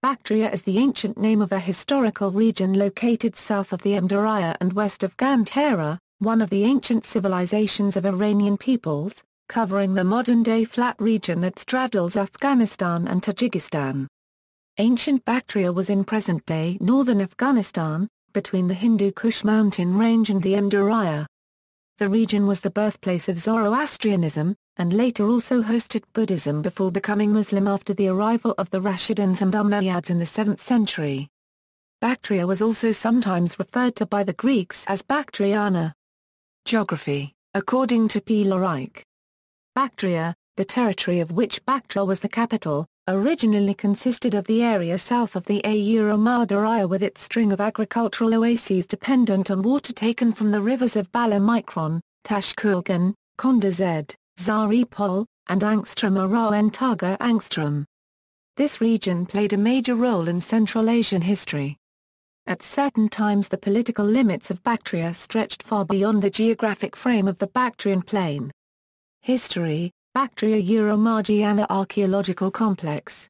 Bactria is the ancient name of a historical region located south of the Amu Darya and west of Gandhara, one of the ancient civilizations of Iranian peoples, covering the modern-day flat region that straddles Afghanistan and Tajikistan. Ancient Bactria was in present-day northern Afghanistan, between the Hindu Kush mountain range and the Amu Darya. The region was the birthplace of Zoroastrianism, and later also hosted Buddhism before becoming Muslim after the arrival of the Rashiduns and Umayyads in the 7th century. Bactria was also sometimes referred to by the Greeks as Bactriana. Geography, according to P. Lorike. Bactria, the territory of which Baktra was the capital, originally consisted of the area south of the Amu Darya with its string of agricultural oases dependent on water taken from the rivers of Bala Tashkurgan, Kondazed, Zaripol, and Angstrom Taga Angstrom. This region played a major role in Central Asian history. At certain times the political limits of Bactria stretched far beyond the geographic frame of the Bactrian plain. History, Bactria Euro-Margiana Archaeological Complex.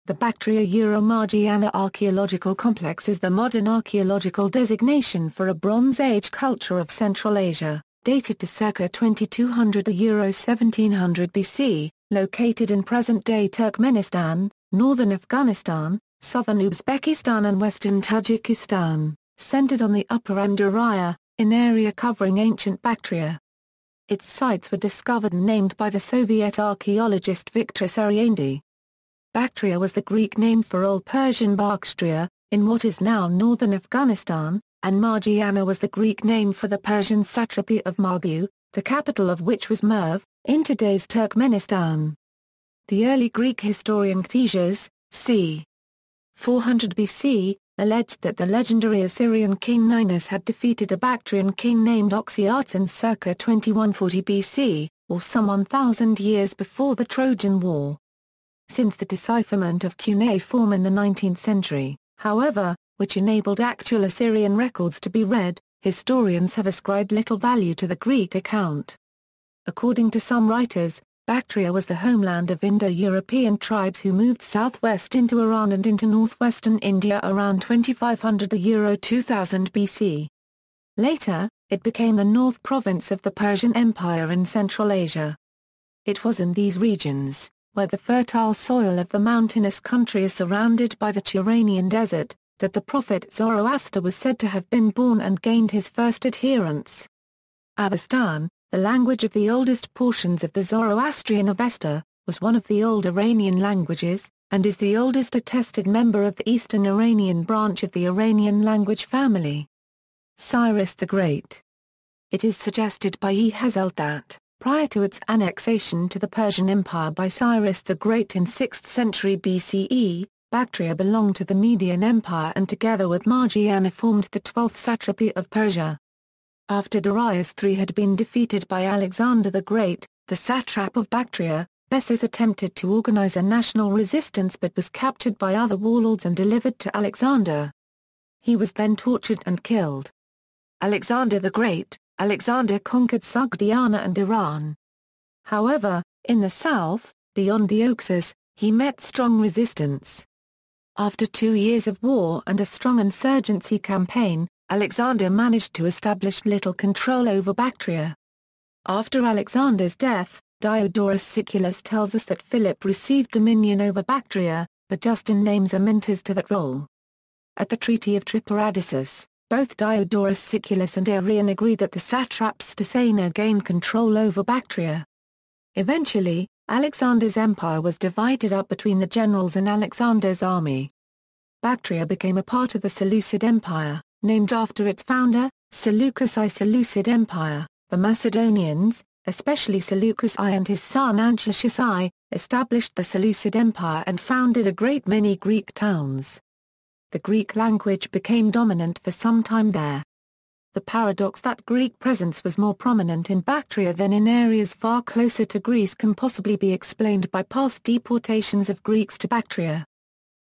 The Bactria Euro-Margiana Archaeological Complex is the modern archaeological designation for a Bronze Age culture of Central Asia, dated to circa 2200 to Euro 1700 BC, located in present-day Turkmenistan, northern Afghanistan, southern Uzbekistan and western Tajikistan, centered on the upper Amu Darya, an area covering ancient Bactria. Its sites were discovered and named by the Soviet archaeologist Viktor Saryandy. Bactria was the Greek name for Old Persian Bāxtriš, in what is now northern Afghanistan, and Margiana was the Greek name for the Persian satrapy of Margu, the capital of which was Merv, in today's Turkmenistan. The early Greek historian Ctesias, c. 400 BC, alleged that the legendary Assyrian king Ninus had defeated a Bactrian king named Dàxià in circa 2140 BC, or some 1,000 years before the Trojan War. Since the decipherment of cuneiform in the 19th century, however, which enabled actual Assyrian records to be read, historians have ascribed little value to the Greek account. According to some writers, Bactria was the homeland of Indo-European tribes who moved southwest into Iran and into northwestern India around 2500 to Euro 2000 BC. Later, it became the North Province of the Persian Empire in Central Asia. It was in these regions, where the fertile soil of the mountainous country is surrounded by the Turanian desert, that the prophet Zoroaster was said to have been born and gained his first adherents. Avestan, the language of the oldest portions of the Zoroastrian Avesta, was one of the old Iranian languages, and is the oldest attested member of the Eastern Iranian branch of the Iranian language family. Cyrus the Great. It is suggested by E. Hazelt that, prior to its annexation to the Persian Empire by Cyrus the Great in 6th century BCE, Bactria belonged to the Median Empire and together with Margiana formed the 12th satrapy of Persia. After Darius III had been defeated by Alexander the Great, the satrap of Bactria, Bessus attempted to organize a national resistance but was captured by other warlords and delivered to Alexander. He was then tortured and killed. Alexander the Great, Alexander conquered Sogdiana and Iran. However, in the south, beyond the Oxus, he met strong resistance. After 2 years of war and a strong insurgency campaign, Alexander managed to establish little control over Bactria. After Alexander's death, Diodorus Siculus tells us that Philip received dominion over Bactria, but Justin names Amyntas to that role. At the Treaty of Triparadisus, both Diodorus Siculus and Arrian agreed that the satraps Stesana gained control over Bactria. Eventually, Alexander's empire was divided up between the generals and Alexander's army. Bactria became a part of the Seleucid Empire, named after its founder, Seleucus I. Seleucid Empire. The Macedonians, especially Seleucus I and his son Antiochus I, established the Seleucid Empire and founded a great many Greek towns. The Greek language became dominant for some time there. The paradox that Greek presence was more prominent in Bactria than in areas far closer to Greece can possibly be explained by past deportations of Greeks to Bactria.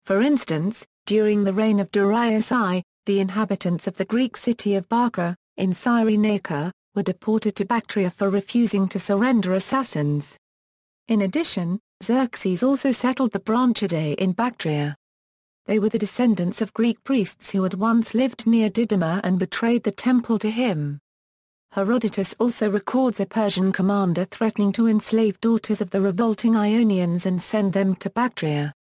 For instance, during the reign of Darius I, the inhabitants of the Greek city of Baktra, in Cyrenaica, were deported to Bactria for refusing to surrender assassins. In addition, Xerxes also settled the Branchidae in Bactria. They were the descendants of Greek priests who had once lived near Didyma and betrayed the temple to him. Herodotus also records a Persian commander threatening to enslave daughters of the revolting Ionians and send them to Bactria.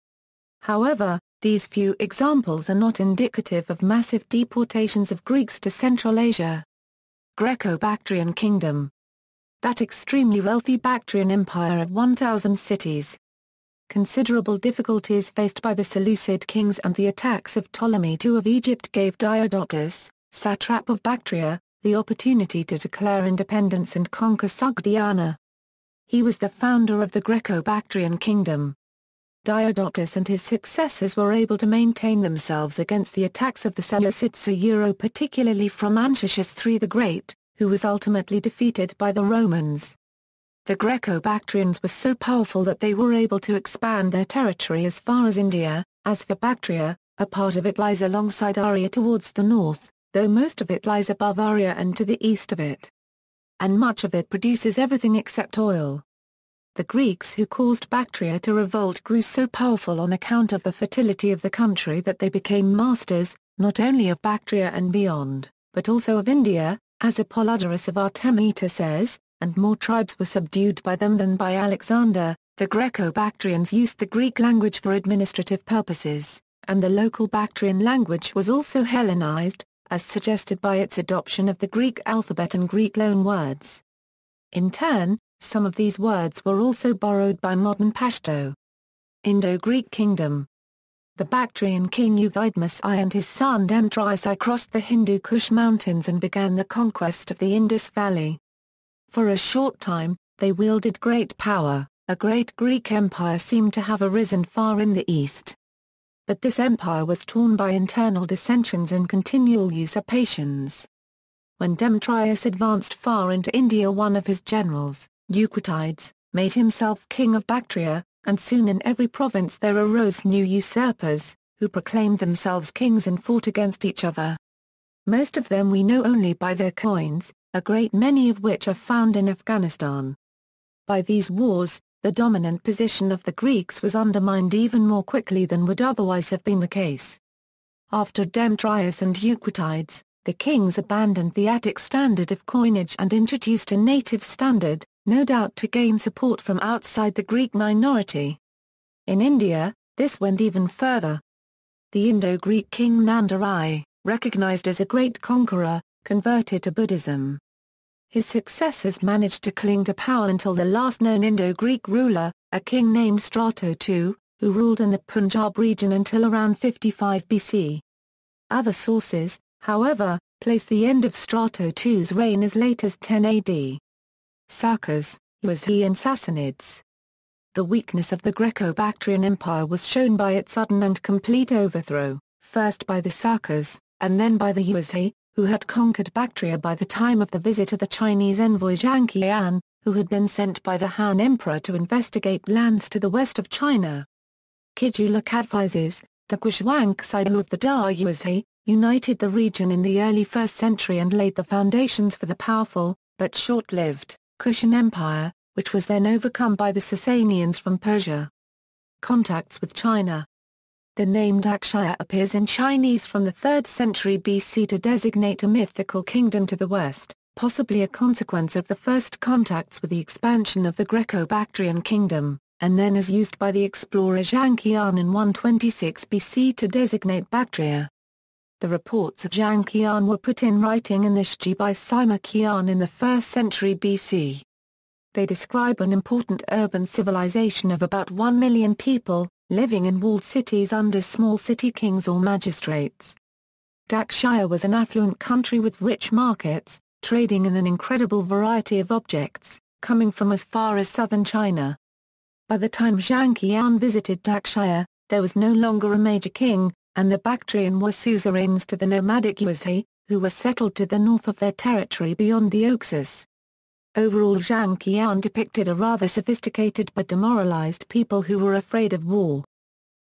However, these few examples are not indicative of massive deportations of Greeks to Central Asia. Greco-Bactrian Kingdom. That extremely wealthy Bactrian empire of 1,000 cities. Considerable difficulties faced by the Seleucid kings and the attacks of Ptolemy II of Egypt gave Diadochus, satrap of Bactria, the opportunity to declare independence and conquer Sogdiana. He was the founder of the Greco-Bactrian Kingdom. Diadochus and his successors were able to maintain themselves against the attacks of the Seleucids, particularly from Antiochus III the Great, who was ultimately defeated by the Romans. The Greco-Bactrians were so powerful that they were able to expand their territory as far as India. As for Bactria, a part of it lies alongside Arya towards the north, though most of it lies above Arya and to the east of it. And much of it produces everything except oil. The Greeks who caused Bactria to revolt grew so powerful on account of the fertility of the country that they became masters, not only of Bactria and beyond, but also of India, as Apollodorus of Artemita says, and more tribes were subdued by them than by Alexander. The Greco-Bactrians used the Greek language for administrative purposes, and the local Bactrian language was also Hellenized, as suggested by its adoption of the Greek alphabet and Greek loanwords. In turn, some of these words were also borrowed by modern Pashto. Indo-Greek Kingdom. The Bactrian king Euthydemus I and his son Demetrius I crossed the Hindu Kush mountains and began the conquest of the Indus Valley. For a short time, they wielded great power. A great Greek empire seemed to have arisen far in the east. But this empire was torn by internal dissensions and continual usurpations. When Demetrius advanced far into India, one of his generals, Eucratides, made himself king of Bactria, and soon in every province there arose new usurpers, who proclaimed themselves kings and fought against each other. Most of them we know only by their coins, a great many of which are found in Afghanistan. By these wars, the dominant position of the Greeks was undermined even more quickly than would otherwise have been the case. After Demetrius and Eucratides, the kings abandoned the Attic standard of coinage and introduced a native standard, no doubt to gain support from outside the Greek minority. In India, this went even further. The Indo-Greek king Nanda I, recognized as a great conqueror, converted to Buddhism. His successors managed to cling to power until the last known Indo-Greek ruler, a king named Strato II, who ruled in the Punjab region until around 55 BC. Other sources, however, place the end of Strato II's reign as late as 10 AD. Sakas, Umayyads and Sassanids. The weakness of the Greco-Bactrian Empire was shown by its sudden and complete overthrow, first by the Sakas, and then by the Umayyads, who had conquered Bactria by the time of the visit of the Chinese envoy Zhang Qian, who had been sent by the Han Emperor to investigate lands to the west of China. Kijula advises, the Kushwanksaidu of the Da Umayyads, united the region in the early 1st century and laid the foundations for the powerful, but short-lived, Kushan Empire, which was then overcome by the Sasanians from Persia. Contacts with China. The name Dàxià appears in Chinese from the 3rd century BC to designate a mythical kingdom to the west, possibly a consequence of the first contacts with the expansion of the Greco-Bactrian Kingdom, and then as used by the explorer Zhang Qian in 126 BC to designate Bactria. The reports of Zhang Qian were put in writing in the Shiji by Sima Qian in the 1st century BC. They describe an important urban civilization of about 1 million people, living in walled cities under small city kings or magistrates. Dàxià was an affluent country with rich markets, trading in an incredible variety of objects, coming from as far as southern China. By the time Zhang Qian visited Dàxià, there was no longer a major king, and the Bactrian were suzerains to the nomadic Umayyads, who were settled to the north of their territory beyond the Oxus. Overall, Zhang Qian depicted a rather sophisticated but demoralized people who were afraid of war.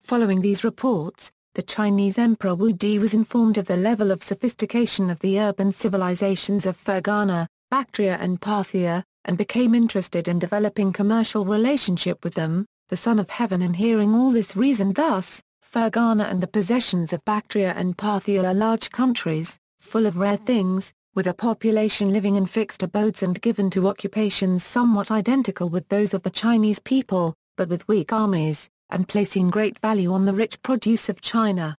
Following these reports, the Chinese Emperor Wu Di was informed of the level of sophistication of the urban civilizations of Fergana, Bactria and Parthia, and became interested in developing commercial relationship with them. The Son of Heaven, and hearing all this, reasoned thus: Fergana and the possessions of Bactria and Parthia are large countries, full of rare things, with a population living in fixed abodes and given to occupations somewhat identical with those of the Chinese people, but with weak armies, and placing great value on the rich produce of China.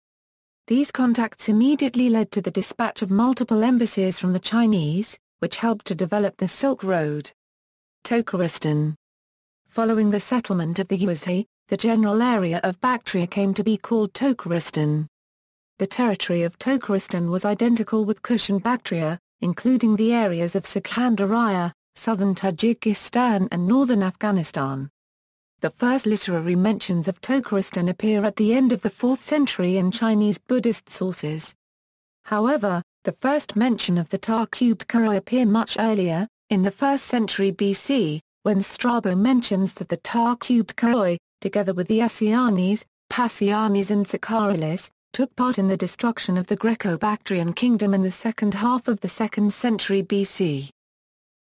These contacts immediately led to the dispatch of multiple embassies from the Chinese, which helped to develop the Silk Road. Tokaristan. Following the settlement of the Yuezhi, the general area of Bactria came to be called Tokaristan. The territory of Tokaristan was identical with Kush and Bactria, including the areas of Sakandariya, southern Tajikistan and northern Afghanistan. The first literary mentions of Tokaristan appear at the end of the 4th century in Chinese Buddhist sources. However, the first mention of the Tar-cubed Karoi appear much earlier, in the 1st century BC, when Strabo mentions that the Tar-cubed Karoi, together with the Asianes, Passianes and Sakarilis, took part in the destruction of the Greco-Bactrian Kingdom in the second half of the 2nd century BC.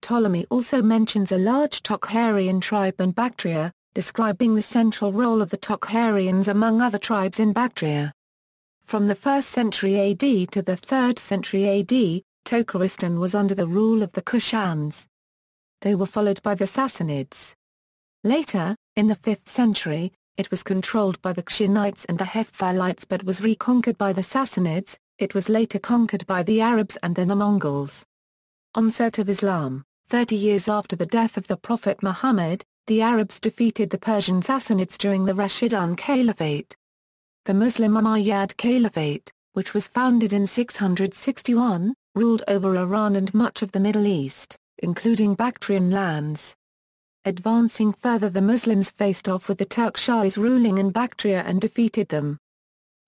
Ptolemy also mentions a large Tokharian tribe in Bactria, describing the central role of the Tokharians among other tribes in Bactria. From the 1st century AD to the 3rd century AD, Tokaristan was under the rule of the Kushans. They were followed by the Sassanids. Later, in the 5th century, it was controlled by the Kshaanites and the Hephthalites but was reconquered by the Sassanids. It was later conquered by the Arabs and then the Mongols. Onset of Islam. 30 years after the death of the Prophet Muhammad, the Arabs defeated the Persian Sassanids during the Rashidun Caliphate. The Muslim Umayyad Caliphate, which was founded in 661, ruled over Iran and much of the Middle East, including Bactrian lands. Advancing further, the Muslims faced off with the Turk Shahis ruling in Bactria and defeated them.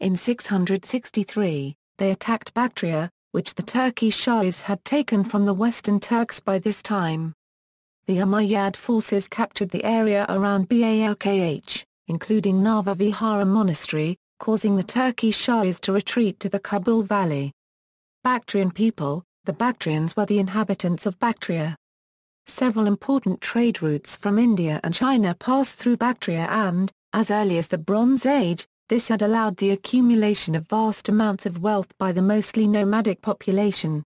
In 663, they attacked Bactria, which the Turkish Shahis had taken from the Western Turks by this time. The Umayyad forces captured the area around Balkh, including Nava Vihara Monastery, causing the Turkish Shahis to retreat to the Kabul Valley. Bactrian people. The Bactrians were the inhabitants of Bactria. Several important trade routes from India and China passed through Bactria and, as early as the Bronze Age, this had allowed the accumulation of vast amounts of wealth by the mostly nomadic population.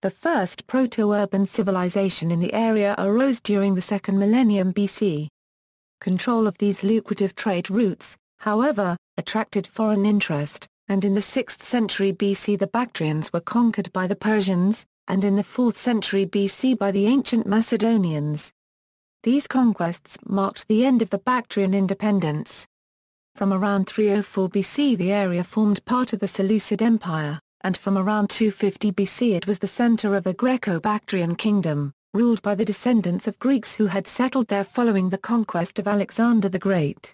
The first proto-urban civilization in the area arose during the 2nd millennium BC. Control of these lucrative trade routes, however, attracted foreign interest, and in the 6th century BC the Bactrians were conquered by the Persians, and in the 4th century BC by the ancient Macedonians. These conquests marked the end of the Bactrian independence. From around 304 BC the area formed part of the Seleucid Empire, and from around 250 BC it was the center of a Greco-Bactrian kingdom, ruled by the descendants of Greeks who had settled there following the conquest of Alexander the Great.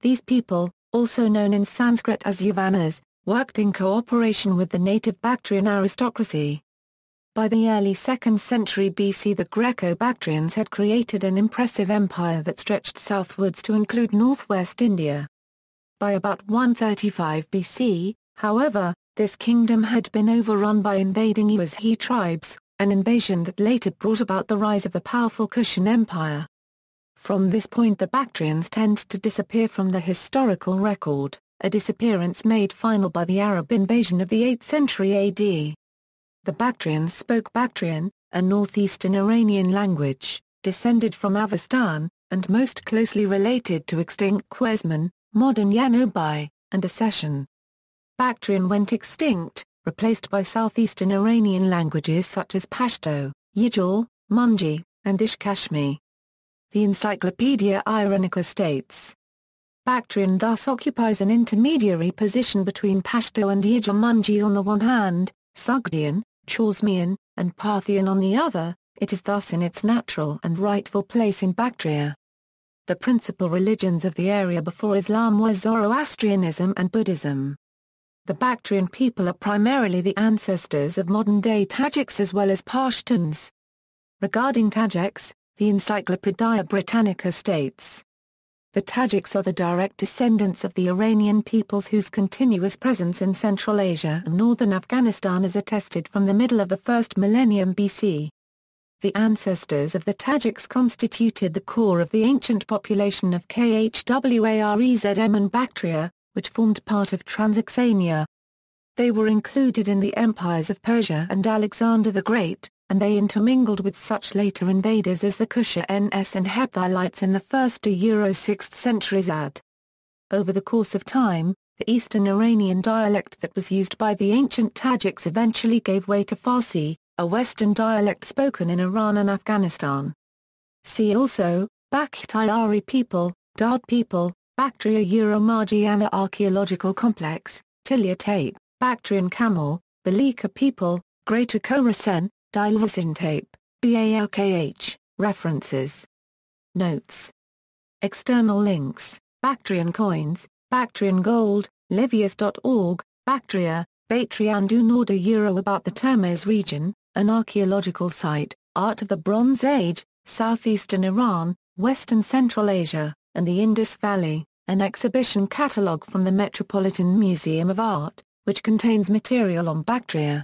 These people, also known in Sanskrit as Yavanas, worked in cooperation with the native Bactrian aristocracy. By the early 2nd century BC the Greco-Bactrians had created an impressive empire that stretched southwards to include northwest India. By about 135 BC, however, this kingdom had been overrun by invading Yuezhi tribes, an invasion that later brought about the rise of the powerful Kushan Empire. From this point the Bactrians tend to disappear from the historical record, a disappearance made final by the Arab invasion of the 8th century AD. The Bactrians spoke Bactrian, a northeastern Iranian language, descended from Avestan, and most closely related to extinct Khwarezmian, modern Yanobai, and Ossetian. Bactrian went extinct, replaced by southeastern Iranian languages such as Pashto, Yijor, Munji, and Ishkashmi. The Encyclopedia Iranica states, Bactrian thus occupies an intermediary position between Pashto and Yijor Munji on the one hand, Sogdian, Chorasmian, and Parthian on the other. It is thus in its natural and rightful place in Bactria. The principal religions of the area before Islam were Zoroastrianism and Buddhism. The Bactrian people are primarily the ancestors of modern-day Tajiks as well as Pashtuns. Regarding Tajiks, the Encyclopaedia Britannica states, the Tajiks are the direct descendants of the Iranian peoples whose continuous presence in Central Asia and northern Afghanistan is attested from the middle of the 1st millennium BC. The ancestors of the Tajiks constituted the core of the ancient population of Khwarezm and Bactria, which formed part of Transoxania. They were included in the empires of Persia and Alexander the Great, and they intermingled with such later invaders as the Kushians and Hephthalites in the 1st to 6th centuries AD. Over the course of time, the Eastern Iranian dialect that was used by the ancient Tajiks eventually gave way to Farsi, a Western dialect spoken in Iran and Afghanistan. See also, Bakhtiari people, Dard people, Bactria Euro-Margiana archaeological complex, Tilia tape, Bactrian camel, Bāhlika people, Greater Khorasan, Dilvasin tape, Balkh, references. Notes. External links, Bactrian coins, Bactrian gold, Livius.org, Bactria, Bactrian du Nord Euro about the Termez region, an archaeological site, Art of the Bronze Age, southeastern Iran, western Central Asia, and the Indus Valley, an exhibition catalogue from the Metropolitan Museum of Art, which contains material on Bactria.